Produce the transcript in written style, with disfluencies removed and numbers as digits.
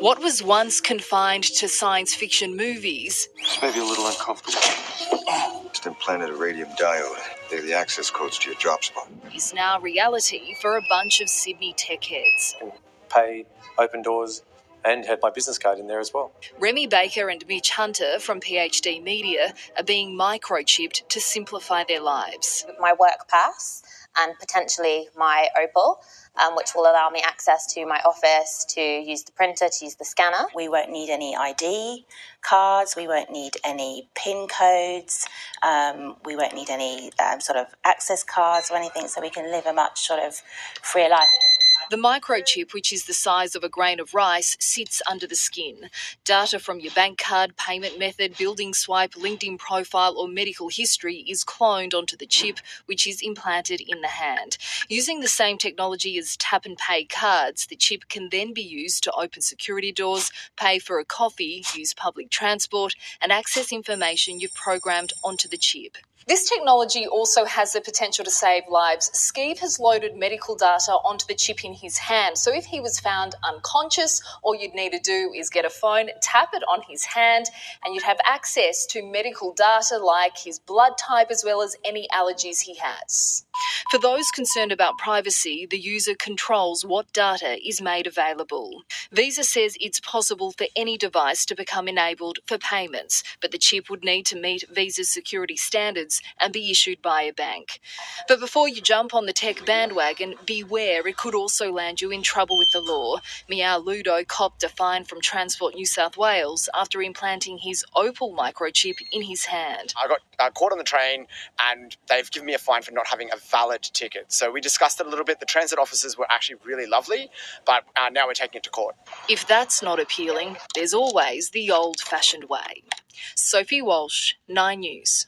What was once confined to science fiction movies This may be a little uncomfortable. Just implanted a radium diode. They're the access codes to your drop spot. is now reality for a bunch of Sydney tech heads. Pay, open doors, and had my business card in there as well. Remy Baker and Mitch Hunter from PhD Media are being microchipped to simplify their lives. My work pass and potentially my Opal, which will allow me access to my office, to use the printer, to use the scanner. We won't need any ID cards, we won't need any PIN codes, we won't need any sort of access cards or anything, so we can live a much sort of freer life. The microchip, which is the size of a grain of rice, sits under the skin. Data from your bank card, payment method, building swipe, LinkedIn profile or medical history is cloned onto the chip, which is implanted in the hand. Using the same technology as tap and pay cards, the chip can then be used to open security doors, pay for a coffee, use public transport and access information you've programmed onto the chip. This technology also has the potential to save lives. Skeeve has loaded medical data onto the chip in his hand. So if he was found unconscious, all you'd need to do is get a phone, tap it on his hand, and you'd have access to medical data like his blood type as well as any allergies he has. For those concerned about privacy, the user controls what data is made available. Visa says it's possible for any device to become enabled for payments, but the chip would need to meet Visa's security standards and be issued by a bank. But before you jump on the tech bandwagon, beware, it could also land you in trouble with the law. Meow Ludo copped a fine from Transport New South Wales after implanting his Opal microchip in his hand. I got caught on the train and they've given me a fine for not having a valid ticket. So we discussed it a little bit. The transit officers were actually really lovely, but now we're taking it to court. If that's not appealing, there's always the old-fashioned way. Sophie Walsh, 9 News.